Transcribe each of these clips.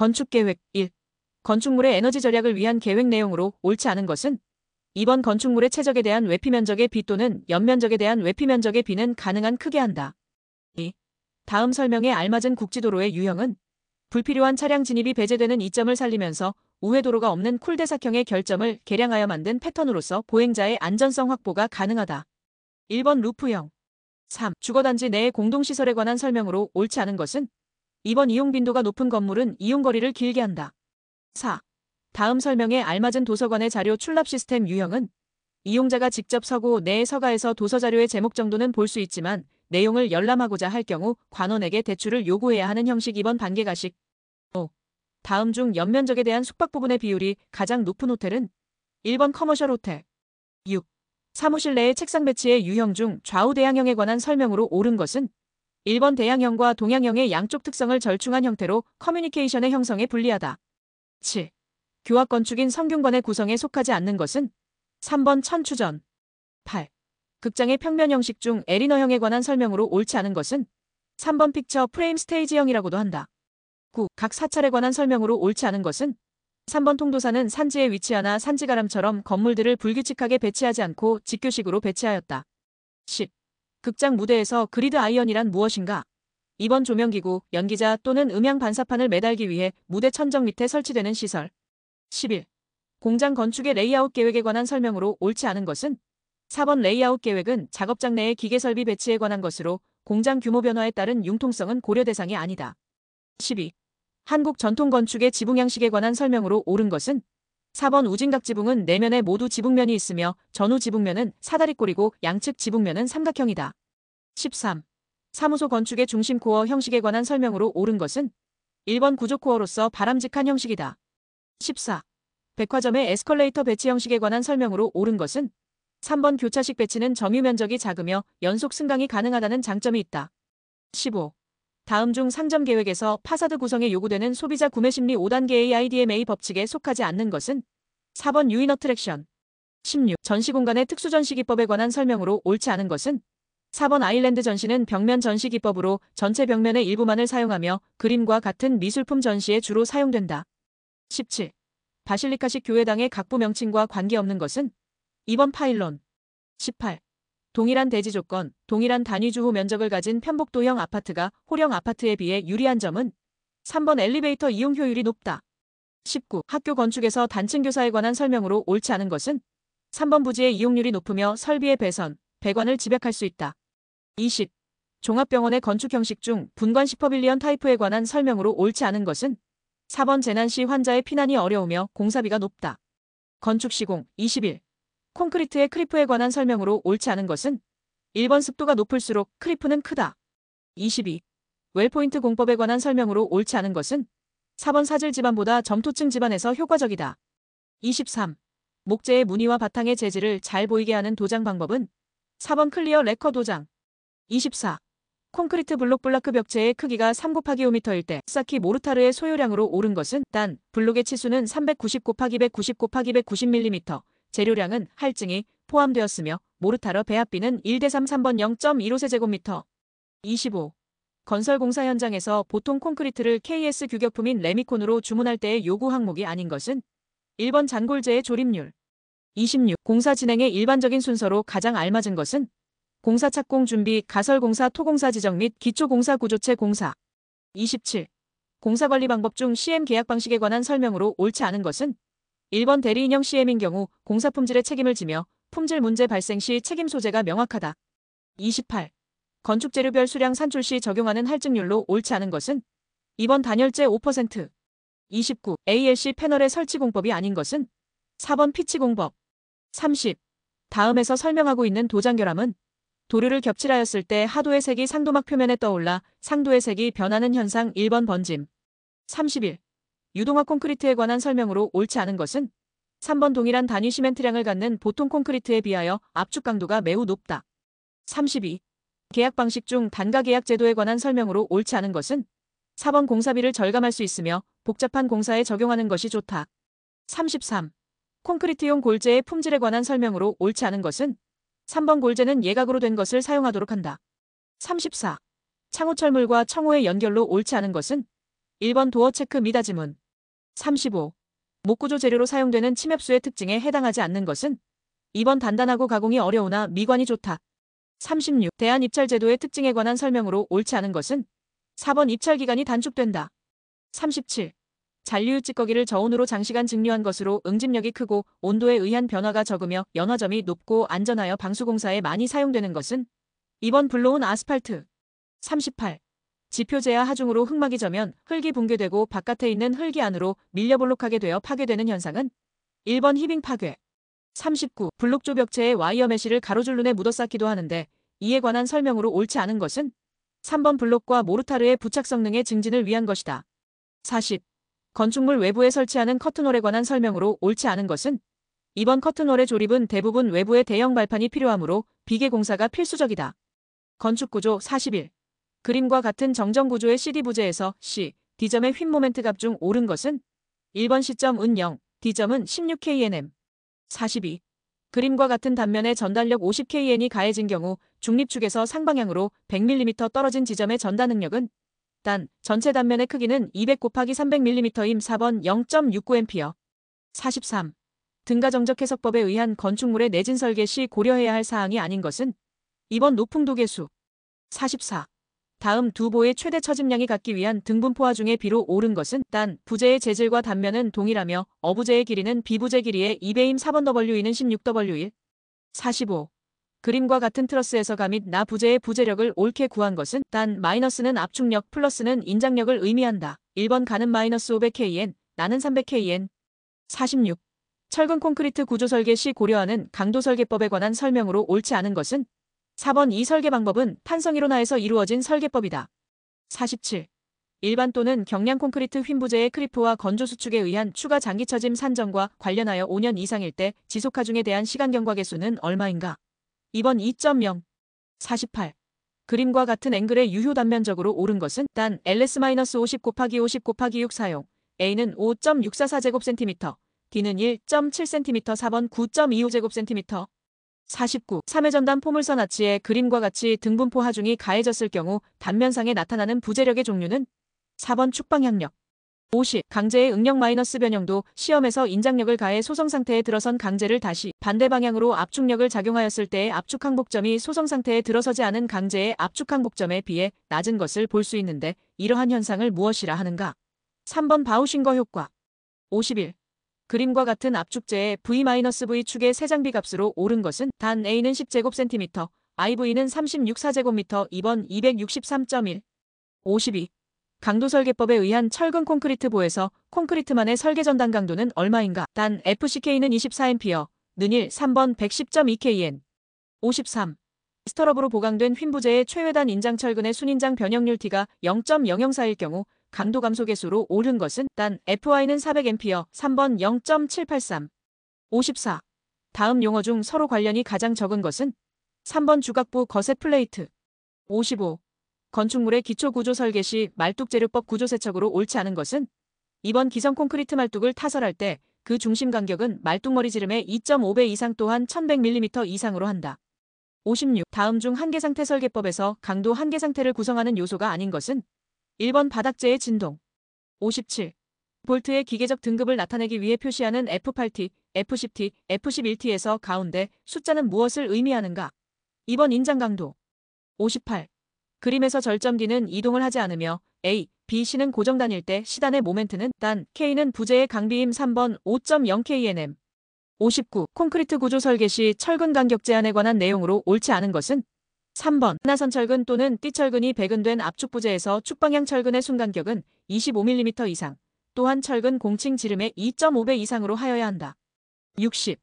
건축계획 1. 건축물의 에너지 절약을 위한 계획 내용으로 옳지 않은 것은 2번 건축물의 최적에 대한 외피 면적의 비 또는 연면적에 대한 외피 면적의 비는 가능한 크게 한다. 2. 다음 설명에 알맞은 국지도로의 유형은 불필요한 차량 진입이 배제되는 이점을 살리면서 우회도로가 없는 쿨대삭형의 결점을 개량하여 만든 패턴으로서 보행자의 안전성 확보가 가능하다. 1번 루프형. 3. 주거단지 내의 공동시설에 관한 설명으로 옳지 않은 것은 2번 이용 빈도가 높은 건물은 이용거리를 길게 한다. 4. 다음 설명에 알맞은 도서관의 자료 출납 시스템 유형은 이용자가 직접 서고 내에 서가에서 도서자료의 제목 정도는 볼 수 있지만 내용을 열람하고자 할 경우 관원에게 대출을 요구해야 하는 형식. 2번 반개가식. 5. 다음 중 연면적에 대한 숙박 부분의 비율이 가장 높은 호텔은 1번 커머셜 호텔. 6. 사무실 내의 책상 배치의 유형 중 좌우 대양형에 관한 설명으로 옳은 것은 1번 대양형과 동양형의 양쪽 특성을 절충한 형태로 커뮤니케이션의 형성에 불리하다. 7. 교합 건축인 성균관의 구성에 속하지 않는 것은 3번 천추전. 8. 극장의 평면 형식 중 에리너형에 관한 설명으로 옳지 않은 것은 3번 픽처 프레임 스테이지형이라고도 한다. 9. 각 사찰에 관한 설명으로 옳지 않은 것은 3번 통도사는 산지에 위치하나 산지가람처럼 건물들을 불규칙하게 배치하지 않고 직교식으로 배치하였다. 10. 극장 무대에서 그리드 아이언이란 무엇인가? 2번 조명기구, 연기자 또는 음향 반사판을 매달기 위해 무대 천정 밑에 설치되는 시설. 11. 공장 건축의 레이아웃 계획에 관한 설명으로 옳지 않은 것은 4번 레이아웃 계획은 작업장 내의 기계설비 배치에 관한 것으로 공장 규모 변화에 따른 융통성은 고려 대상이 아니다. 12. 한국 전통 건축의 지붕 양식에 관한 설명으로 옳은 것은 4번 우진각 지붕은 내면에 모두 지붕면이 있으며 전후 지붕면은 사다리꼴이고 양측 지붕면은 삼각형이다. 13. 사무소 건축의 중심 코어 형식에 관한 설명으로 옳은 것은 1번 구조 코어로서 바람직한 형식이다. 14. 백화점의 에스컬레이터 배치 형식에 관한 설명으로 옳은 것은 3번 교차식 배치는 점유 면적이 작으며 연속 승강이 가능하다는 장점이 있다. 15. 다음 중 상점 계획에서 파사드 구성에 요구되는 소비자 구매 심리 5단계 AIDMA 법칙에 속하지 않는 것은 4번 유인 어트랙션. 16. 전시공간의 특수전시기법에 관한 설명으로 옳지 않은 것은 4번 아일랜드 전시는 벽면 전시기법으로 전체 벽면의 일부만을 사용하며 그림과 같은 미술품 전시에 주로 사용된다. 17. 바실리카식 교회당의 각부 명칭과 관계없는 것은 2번 파일론. 18. 동일한 대지 조건, 동일한 단위 주호 면적을 가진 편복도형 아파트가 호령 아파트에 비해 유리한 점은 3번 엘리베이터 이용 효율이 높다. 19. 학교 건축에서 단층 교사에 관한 설명으로 옳지 않은 것은 3번 부지의 이용률이 높으며 설비의 배선, 배관을 집약할 수 있다. 20. 종합병원의 건축 형식 중 분관 슈퍼빌리언 타입에 관한 설명으로 옳지 않은 것은 4번 재난 시 환자의 피난이 어려우며 공사비가 높다. 건축 시공 21. 콘크리트의 크리프에 관한 설명으로 옳지 않은 것은 1번 습도가 높을수록 크리프는 크다. 22. 웰포인트 공법에 관한 설명으로 옳지 않은 것은 4번 사질 지반보다 점토층 지반에서 효과적이다. 23. 목재의 무늬와 바탕의 재질을 잘 보이게 하는 도장 방법은 4번 클리어 레커 도장. 24. 콘크리트 블록블라크 벽체의 크기가 3/5m일 때 사키 모르타르의 소요량으로 옳은 것은 단 블록의 치수는 390/190/190mm, 재료량은 할증이 포함되었으며 모르타르 배합비는 1:3 3번 0.15세제곱미터. 25. 건설공사 현장에서 보통 콘크리트를 KS 규격품인 레미콘으로 주문할 때의 요구 항목이 아닌 것은 1번 잔골재의 조립률. 26. 공사 진행의 일반적인 순서로 가장 알맞은 것은 공사 착공 준비, 가설공사, 토공사 지정 및 기초공사 구조체 공사. 27. 공사관리 방법 중 CM 계약 방식에 관한 설명으로 옳지 않은 것은 1번 대리인형 CM인 경우 공사 품질의 책임을 지며 품질 문제 발생 시 책임 소재가 명확하다. 28. 건축재료별 수량 산출 시 적용하는 할증률로 옳지 않은 것은 2번 단열재 5%. 29. ALC 패널의 설치 공법이 아닌 것은 4번 피치 공법. 30. 다음에서 설명하고 있는 도장결함은 도료를 겹칠하였을 때 하도의 색이 상도막 표면에 떠올라 상도의 색이 변하는 현상 1번 번짐. 31. 유동화 콘크리트에 관한 설명으로 옳지 않은 것은 3번 동일한 단위 시멘트량을 갖는 보통 콘크리트에 비하여 압축 강도가 매우 높다. 32. 계약 방식 중 단가 계약 제도에 관한 설명으로 옳지 않은 것은 4번 공사비를 절감할 수 있으며 복잡한 공사에 적용하는 것이 좋다. 33. 콘크리트용 골재의 품질에 관한 설명으로 옳지 않은 것은 3번 골재는 예각으로 된 것을 사용하도록 한다. 34. 창호 철물과 청호의 연결로 옳지 않은 것은 1번 도어 체크 미닫이문. 35. 목구조 재료로 사용되는 침엽수의 특징에 해당하지 않는 것은 2번 단단하고 가공이 어려우나 미관이 좋다. 36. 대한 입찰 제도의 특징에 관한 설명으로 옳지 않은 것은 4번 입찰 기간이 단축된다. 37. 잔류유 찌꺼기를 저온으로 장시간 증류한 것으로 응집력이 크고 온도에 의한 변화가 적으며 연화점이 높고 안전하여 방수공사에 많이 사용되는 것은 2번 불로운 아스팔트. 38. 지표제야 하중으로 흙막이 져면 흙이 붕괴되고 바깥에 있는 흙이 안으로 밀려볼록하게 되어 파괴되는 현상은 1번 히빙 파괴. 39. 블록조 벽체에 와이어 메쉬를 가로줄눈에 묻어쌓기도 하는데 이에 관한 설명으로 옳지 않은 것은 3번 블록과 모르타르의 부착 성능의 증진을 위한 것이다. 40. 건축물 외부에 설치하는 커튼홀에 관한 설명으로 옳지 않은 것은 2번 커튼홀의 조립은 대부분 외부에 대형 발판이 필요하므로 비계 공사가 필수적이다. 건축구조 41. 그림과 같은 정정구조의 CD 부재에서 C, D점의 휜 모멘트 값 중 옳은 것은 1번 C점은 0, D점은 16kNm. 42. 그림과 같은 단면에 전달력 50kN이 가해진 경우 중립축에서 상방향으로 100mm 떨어진 지점의 전단 능력은 단, 전체 단면의 크기는 200 곱하기 300mm임 4번 0.69A. 43. 등가정적 해석법에 의한 건축물의 내진 설계 시 고려해야 할 사항이 아닌 것은 2번 높은 도계수. 44. 다음 두 보의 최대 처짐량이 같기 위한 등분포화 중에 비로 옳은 것은 단, 부재의 재질과 단면은 동일하며 어부재의 길이는 비부재 길이의 2배임 4번 W이는 16W1. 45. 그림과 같은 트러스에서 가 및 나 부재의 부재력을 옳게 구한 것은 단, 마이너스는 압축력, 플러스는 인장력을 의미한다. 1번 가는 마이너스 500kN, 나는 300kN. 46. 철근 콘크리트 구조 설계 시 고려하는 강도 설계법에 관한 설명으로 옳지 않은 것은 4번 이 설계 방법은 탄성 이론하에서 이루어진 설계법이다. 47. 일반 또는 경량 콘크리트 휜 부재의 크리프와 건조 수축에 의한 추가 장기 처짐 산정과 관련하여 5년 이상일 때 지속 하중에 대한 시간 경과 개수는 얼마인가? 2번 2.0. 48. 그림과 같은 앵글의 유효 단면적으로 옳은 것은 단 ls-50 곱하기 50 곱하기 6 사용. A는 5.644제곱cm, D는 1.7cm 4번 9.25제곱cm. 49. 3회 전단 포물선 아치에 그림과 같이 등분포 하중이 가해졌을 경우 단면상에 나타나는 부재력의 종류는 4번 축방향력. 50. 강제의 응력 마이너스 변형도 시험에서 인장력을 가해 소성 상태에 들어선 강제를 다시 반대 방향으로 압축력을 작용하였을 때의 압축 항복점이 소성 상태에 들어서지 않은 강제의 압축 항복점에 비해 낮은 것을 볼 수 있는데 이러한 현상을 무엇이라 하는가? 3번 바우싱거 효과. 51. 그림과 같은 압축재의 V-V 축의 세장비 값으로 옳은 것은 단 A는 10제곱cm, IV는 36사제곱미터 2번 263.1. 52. 강도 설계법에 의한 철근 콘크리트 보에서 콘크리트만의 설계 전단 강도는 얼마인가? 단 FCK는 24A, 는 1, 3번 110.2kN. 53. 스터럽으로 보강된 휜 부재의 최외단 인장 철근의 순인장 변형률 T가 0.004일 경우 강도 감소 계수로 옳은 것은 단 FY는 400A, 3번 0.783. 54. 다음 용어 중 서로 관련이 가장 적은 것은 3번 주각부 거세 플레이트. 55. 건축물의 기초구조 설계 시 말뚝재료법 구조세척으로 옳지 않은 것은 2번 기성 콘크리트 말뚝을 타설할 때 그 중심 간격은 말뚝머리 지름의 2.5배 이상 또한 1100mm 이상으로 한다. 56. 다음 중 한계상태 설계법에서 강도 한계상태를 구성하는 요소가 아닌 것은 1번 바닥재의 진동. 57. 볼트의 기계적 등급을 나타내기 위해 표시하는 F8T, F10T, F11T에서 가운데 숫자는 무엇을 의미하는가? 2번 인장 강도. 58. 그림에서 절점 D는 이동을 하지 않으며 A, B, C는 고정단일 때 C단의 모멘트는 단 K는 부재의 강비임 3번 5.0kNm. 59. 콘크리트 구조 설계 시 철근 간격 제한에 관한 내용으로 옳지 않은 것은 3번 하나선 철근 또는 띠철근이 배근된 압축 부재에서 축방향 철근의 순간격은 25mm 이상, 또한 철근 공칭 지름의 2.5배 이상으로 하여야 한다. 60.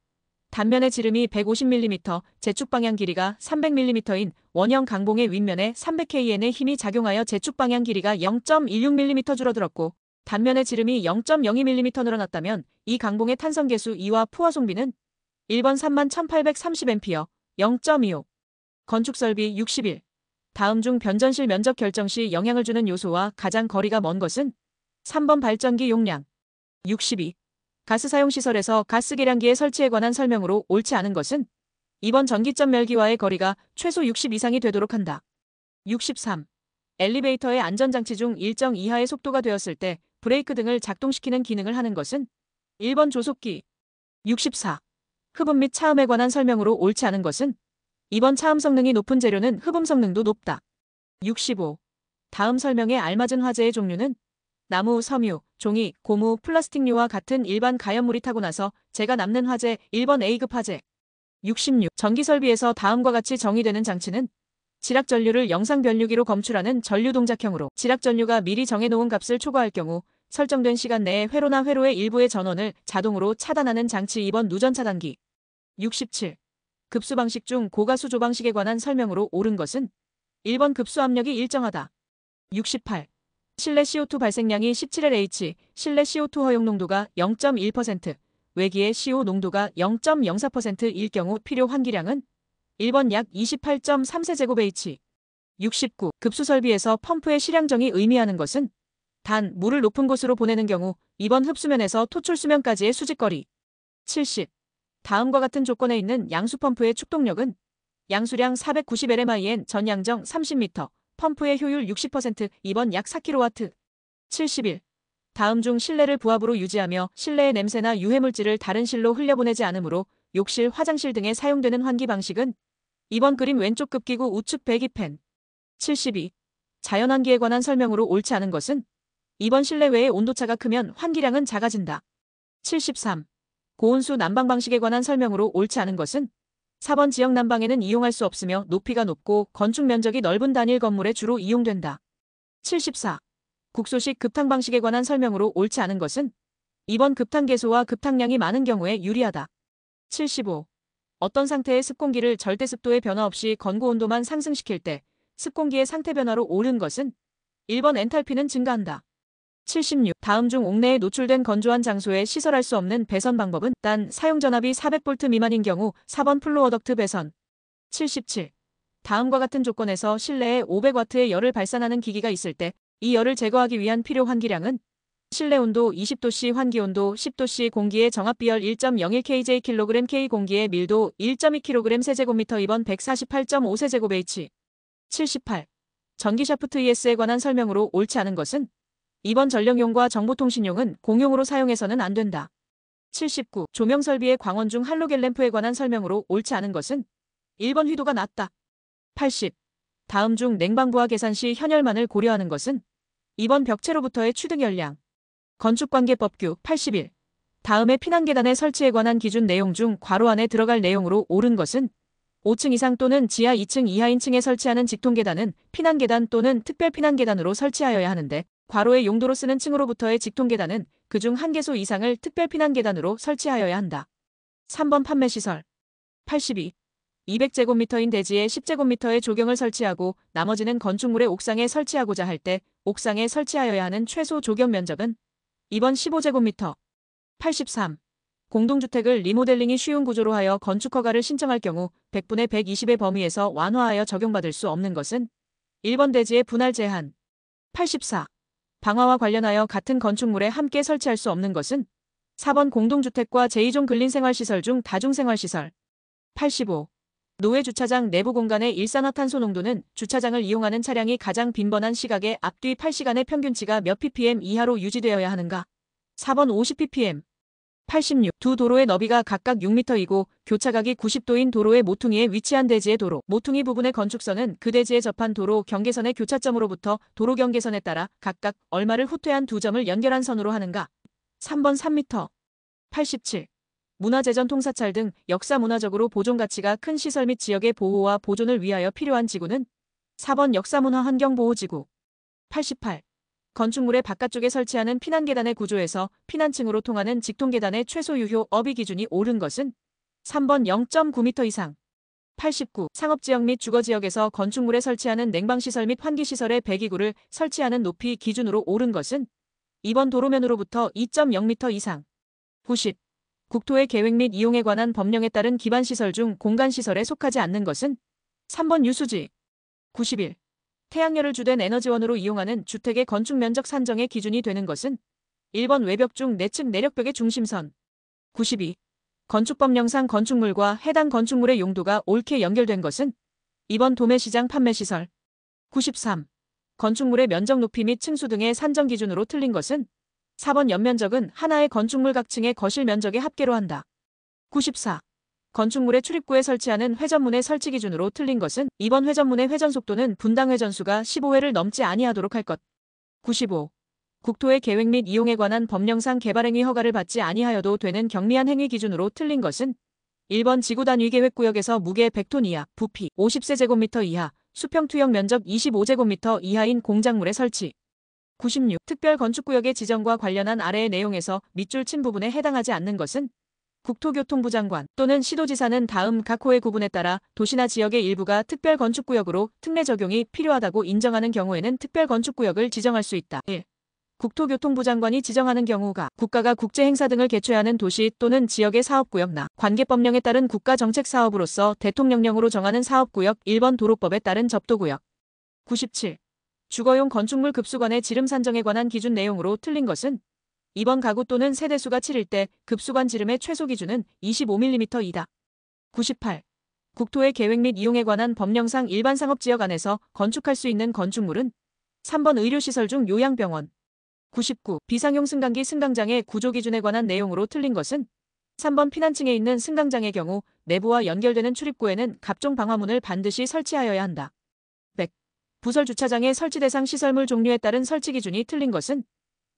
단면의 지름이 150mm, 재축방향 길이가 300mm인 원형 강봉의 윗면에 300kN의 힘이 작용하여 재축방향 길이가 0.16mm 줄어들었고 단면의 지름이 0.02mm 늘어났다면 이 강봉의 탄성계수 2와 포화송비는 1번 31,830A, 0.25. 건축설비 61. 다음 중 변전실 면적 결정 시 영향을 주는 요소와 가장 거리가 먼 것은 3번 발전기 용량. 62. 가스 사용 시설에서 가스 계량기의 설치에 관한 설명으로 옳지 않은 것은 2번 전기점 멸기와의 거리가 최소 60 이상이 되도록 한다. 63. 엘리베이터의 안전장치 중 일정 이하의 속도가 되었을 때 브레이크 등을 작동시키는 기능을 하는 것은 1번 조속기. 64. 흡음 및 차음에 관한 설명으로 옳지 않은 것은 2번 차음 성능이 높은 재료는 흡음 성능도 높다. 65. 다음 설명에 알맞은 화재의 종류는 나무, 섬유, 종이, 고무, 플라스틱류와 같은 일반 가연물이 타고 나서 재가 남는 화재. 1번 A급 화재. 66. 전기 설비에서 다음과 같이 정의되는 장치는 지락 전류를 영상 변류기로 검출하는 전류 동작형으로 지락 전류가 미리 정해놓은 값을 초과할 경우 설정된 시간 내에 회로나 회로의 일부의 전원을 자동으로 차단하는 장치. 2번 누전 차단기. 67. 급수 방식 중 고가수 조방식에 관한 설명으로 옳은 것은 1번 급수 압력이 일정하다. 68. 실내 CO2 발생량이 17LH, 실내 CO2 허용 농도가 0.1%, 외기의 CO 농도가 0.04%일 경우 필요 환기량은 1번 약 28.3세제곱H. 69. 급수 설비에서 펌프의 실향정이 의미하는 것은 단 물을 높은 곳으로 보내는 경우 2번 흡수면에서 토출수면까지의 수직거리. 70. 다음과 같은 조건에 있는 양수펌프의 축동력은 양수량 490LMIN 전양정 30m, 펌프의 효율 60%, 2번 약 4kW. 71. 다음 중 실내를 부압으로 유지하며 실내의 냄새나 유해물질을 다른 실로 흘려보내지 않으므로 욕실, 화장실 등에 사용되는 환기 방식은 2번 그림 왼쪽 급기구 우측 배기팬. 72. 자연환기에 관한 설명으로 옳지 않은 것은 2번 실내외의 온도차가 크면 환기량은 작아진다. 73. 고온수 난방 방식에 관한 설명으로 옳지 않은 것은 4번 지역 난방에는 이용할 수 없으며 높이가 높고 건축 면적이 넓은 단일 건물에 주로 이용된다. 74. 국소식 급탕 방식에 관한 설명으로 옳지 않은 것은 2번 급탕 개소와 급탕량이 많은 경우에 유리하다. 75. 어떤 상태의 습공기를 절대 습도의 변화 없이 건고 온도만 상승시킬 때 습공기의 상태 변화로 옳은 것은 1번 엔탈피는 증가한다. 76. 다음 중 옥내에 노출된 건조한 장소에 시설할 수 없는 배선 방법은 단 사용 전압이 400V 미만인 경우 4번 플로어 덕트 배선. 77. 다음과 같은 조건에서 실내에 500W의 열을 발산하는 기기가 있을 때 이 열을 제거하기 위한 필요 환기량은 실내 온도 20도씨 환기 온도 10도씨 공기의 정압 비열 1.01kJ kg K 공기의 밀도 1.2kg 세제곱미터. 2번 148.5세제곱H. 78. 전기 샤프트 ES에 관한 설명으로 옳지 않은 것은 2번 전력용과 정보통신용은 공용으로 사용해서는 안 된다. 79. 조명 설비의 광원 중 할로겐 램프에 관한 설명으로 옳지 않은 것은 1번 휘도가 낮다. 80. 다음 중 냉방부하 계산 시 현열만을 고려하는 것은 2번 벽체로부터의 취득 열량. 건축관계법규. 81. 다음의 피난계단의 설치에 관한 기준 내용 중 괄호 안에 들어갈 내용으로 옳은 것은 5층 이상 또는 지하 2층 이하인 층에 설치하는 직통계단은 피난계단 또는 특별피난계단으로 설치하여야 하는데 괄호의 용도로 쓰는 층으로부터의 직통계단은 그중 한 개소 이상을 특별피난계단으로 설치하여야 한다. 3번 판매시설. 82. 200제곱미터인 대지에 10제곱미터의 조경을 설치하고 나머지는 건축물의 옥상에 설치하고자 할 때 옥상에 설치하여야 하는 최소 조경 면적은 2번 15제곱미터. 83. 공동주택을 리모델링이 쉬운 구조로 하여 건축허가를 신청할 경우 100분의 120의 범위에서 완화하여 적용받을 수 없는 것은 1번 대지의 분할 제한. 84. 방화와 관련하여 같은 건축물에 함께 설치할 수 없는 것은 4번 공동주택과 제2종 근린생활시설 중 다중생활시설. 85. 노외 주차장 내부 공간의 일산화탄소 농도는 주차장을 이용하는 차량이 가장 빈번한 시각의 앞뒤 8시간의 평균치가 몇 ppm 이하로 유지되어야 하는가? 4번 50ppm. 86. 두 도로의 너비가 각각 6m이고 교차각이 90도인 도로의 모퉁이에 위치한 대지의 도로, 모퉁이 부분의 건축선은 그 대지에 접한 도로 경계선의 교차점으로부터 도로 경계선에 따라 각각 얼마를 후퇴한 두 점을 연결한 선으로 하는가? 3번 3m. 87. 문화재전 통사찰 등 역사 문화적으로 보존 가치가 큰 시설 및 지역의 보호와 보존을 위하여 필요한 지구는 4번 역사문화 환경보호지구. 88. 건축물의 바깥쪽에 설치하는 피난계단의 구조에서 피난층으로 통하는 직통계단의 최소 유효 어비 기준이 옳은 것은 3번 0.9m 이상. 89. 상업지역 및 주거지역에서 건축물에 설치하는 냉방시설 및 환기시설의 배기구를 설치하는 높이 기준으로 옳은 것은 2번 도로면으로부터 2.0m 이상. 90. 국토의 계획 및 이용에 관한 법령에 따른 기반시설 중 공간시설에 속하지 않는 것은 3번 유수지. 91. 태양열을 주된 에너지원으로 이용하는 주택의 건축면적 산정의 기준이 되는 것은 1번 외벽 중 내측 내력벽의 중심선. 92. 건축법령상 건축물과 해당 건축물의 용도가 옳게 연결된 것은 2번 도매시장 판매시설. 93. 건축물의 면적 높이 및 층수 등의 산정 기준으로 틀린 것은 4번 연면적은 하나의 건축물 각 층의 거실 면적의 합계로 한다. 94. 건축물의 출입구에 설치하는 회전문의 설치 기준으로 틀린 것은 2번 회전문의 회전 속도는 분당 회전수가 15회를 넘지 아니하도록 할 것. 95. 국토의 계획 및 이용에 관한 법령상 개발행위 허가를 받지 아니하여도 되는 경미한 행위 기준으로 틀린 것은 1번 지구단위 계획구역에서 무게 100톤 이하, 부피 50세제곱미터 이하, 수평 투영 면적 25제곱미터 이하인 공작물의 설치. 96. 특별 건축구역의 지정과 관련한 아래의 내용에서 밑줄 친 부분에 해당하지 않는 것은 국토교통부 장관 또는 시도지사는 다음 각 호의 구분에 따라 도시나 지역의 일부가 특별 건축구역으로 특례 적용이 필요하다고 인정하는 경우에는 특별 건축구역을 지정할 수 있다. 1. 국토교통부 장관이 지정하는 경우가 국가가 국제행사 등을 개최하는 도시 또는 지역의 사업구역나 관계법령에 따른 국가정책사업으로서 대통령령으로 정하는 사업구역 1번 도로법에 따른 접도구역. 97. 주거용 건축물 급수관의 지름 산정에 관한 기준 내용으로 틀린 것은 2번 가구 또는 세대수가 7일 때 급수관 지름의 최소 기준은 25mm이다. 98. 국토의 계획 및 이용에 관한 법령상 일반 상업지역 안에서 건축할 수 있는 건축물은 3번 의료시설 중 요양병원. 99. 비상용 승강기 승강장의 구조 기준에 관한 내용으로 틀린 것은 3번 피난층에 있는 승강장의 경우 내부와 연결되는 출입구에는 갑종 방화문을 반드시 설치하여야 한다. 100. 부설 주차장의 설치 대상 시설물 종류에 따른 설치 기준이 틀린 것은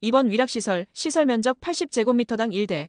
2번 위락시설, 시설 면적 80제곱미터당 1대,